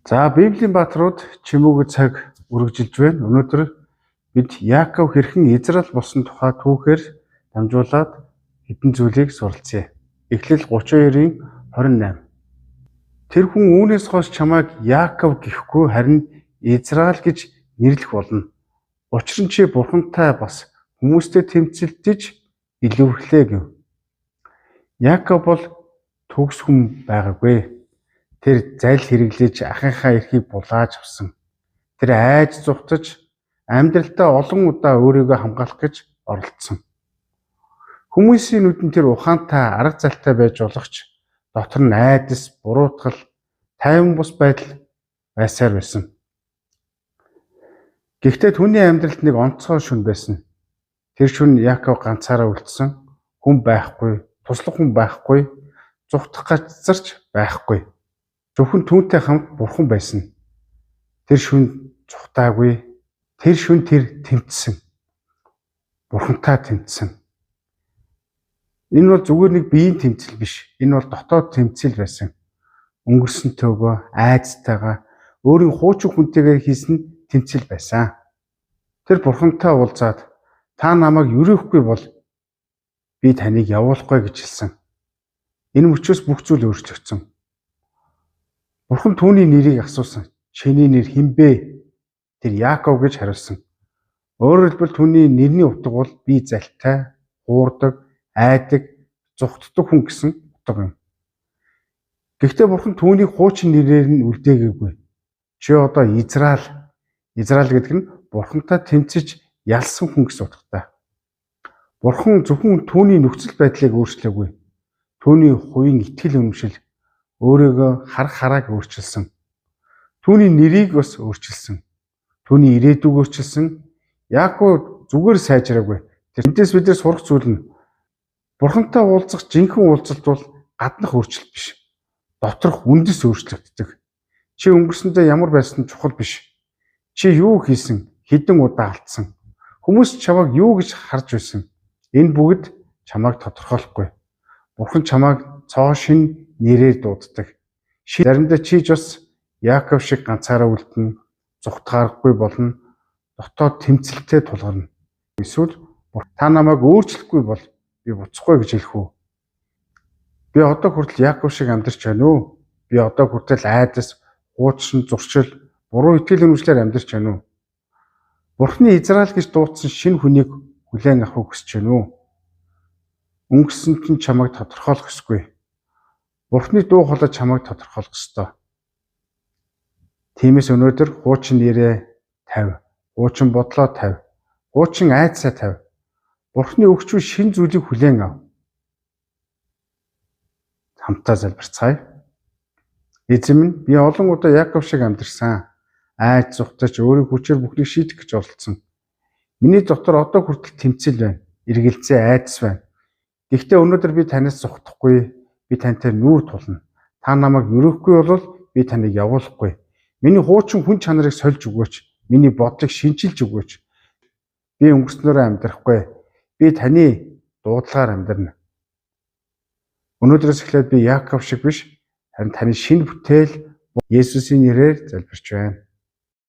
За Библийн бааtruуд чимээгүй цаг үргэлжилж байна. Өнөөдөр бид Яаков хэрхэн Израиль болсон тухай түүхээр дамжуулаад хэдэн зүйлийг суралцъя. Эхлэл 32-ийн 28. Тэр хүн үүнээс хойш чамайг Яаков гэхгүй харин Израиль гэж нэрлэх болно. Учир нь чи бурхантай бас хүмүүстэй тэмцэлдэж илүүрлээ гэв. Яаков бол төгс хүн байгаагүй. Тэр зал хэрэглэж ахынхаа эрхийг булааж авсан. Тэр айж зүхтаж амьдралдаа олон удаа өөрийгөө хамгаалах гэж оролдсон. Хүмүүсийн нүдэнд тэр ухаантай арга залтай байж болох ч дотор нь айдас, буруутгал, тайван бус байдал байсаар байсан. Гэхдээ түүний амьдралд нэг онцгой шүн байсан. Тэр шүн Яаков ганцаараа үлдсэн. Хүн байхгүй, туслах хүн байхгүй, зүхтах газарч байхгүй. Зөвхөн түүнтэй хамт бурхан байсан. Тэр шүн зүхтаагүй. Тэр шүн тэр тэмцсэн. Бурхантай тэмцсэн. Энэ бол зүгээр нэг биеийн тэмцэл биш. Энэ бол дотоод тэмцэл байсан. Өнгөрсөн төөгөө айцтайгаа өөрийн хуучин хүнтэйгээр хийсэн тэмцэл байсан. Тэр бурхантай уулзаад та намайг юрөөхгүй бол би таныг явуулахгүй гэж хэлсэн. Энэ мөчөөс бүх зүйл өөрчлөгдсөн. Бурхан түүний нэрийг асуусан. Чиний нэр хэн бэ? Тэр Яаков гэж хариулсан. Өөрөөр хэлбэл түүний нэрний утга бол би залтай, хуурдаг, айдаг, зүхтдэг хүн гэсэн утга юм. Гэхдээ бурхан түүний хуучин нэрээр нь үлдээгээгүй. Чи одоо Израиль. Израиль гэдэг нь бурхантай тэмцэж ялсан хүн гэсэн утгатай. Бурхан зөвхөн түүний нөхцөл байдлыг өөрчлөөгүй. Түүний хувийн итгэл үнэмшил өөрийгөө харах харааг өөрчилсөн. Түүний нэрийг бас өөрчилсөн. Түүний ирээдүйг өөрчилсөн. Яаков зүгээр сайжраагүй. Тэрнээс бид нар сурах зүйл нь бурхантай уулзах жинхэнэ уулзалт бол гаднах өөрчлөлт биш. Доторх үндэс өөрчлөгддөг. Чи өнгөрсөндөө ямар байсан чухал биш. Чи юу хийсэн, хэдэн удаа алдсан. Хүмүүс чамайг юу гэж харж байсан. Энэ бүгд чамайг тодорхойлохгүй. Бурхан чамайг цоо шин нэрээр дууддаг. Заримдаа чи ч бас Яаков шиг ганцаараа үлдэн, зүхтгаарахгүй болно. Дотоод тэмцэлтэй тулгарна. Эсвэл та намайг өөрчлөхгүй бол би буцахгүй гэж хэлэх үү? Би одоо хүртэл Яаков шиг амьдарч байна уу? Би одоо хүртэл айдас, хуучин, зуршил, буруу итгэл үнэмшлээр амьдарч байна уу? Бурхны Израиль гэж дуудсан шинэ хүнийг хүлээн авахыг хүсэж байна уу? Өнгөрсөнд нь чамайг тодорхойлох ёсгүй. Бурхны дуу хоолой чамайг тодорхойлох ёстой. Тиймээс өнөөдөр хуучин нэрээ тавь, хуучин бодлоо тавь, хуучин айдсаа тавь. Бурхны өгч буй шинэ зүйлийг хүлээн ав. Хамтдаа залбирцгаая. Эзэм минь би олон удаа Яаков шиг амьдарсан. Айд зүхтаж өөрийн хүчээр бүхнийг шийдэх гэж оролдсон. Миний дотор одоо хүртэл тэмцэл байна. Эргэлзээ айдас байна. Гэхдээ өнөөдөр би танаас зүхдахгүй. Би тантай нүүр тулна. Та намайг өрөөхгүй бол би таныг явуулахгүй. Миний хуучин хүн чанарыг сольж өгөөч. Миний бодлыг шинчилж өгөөч. Би өнгөрснөөрөө амьдрахгүй. Би таны дуудлагаар амьдрна. Өнөөдрөөс эхлээд би Яаков шиг биш, харин таны шинэ бүтээл Есүсийн нэрээр залбирч байна.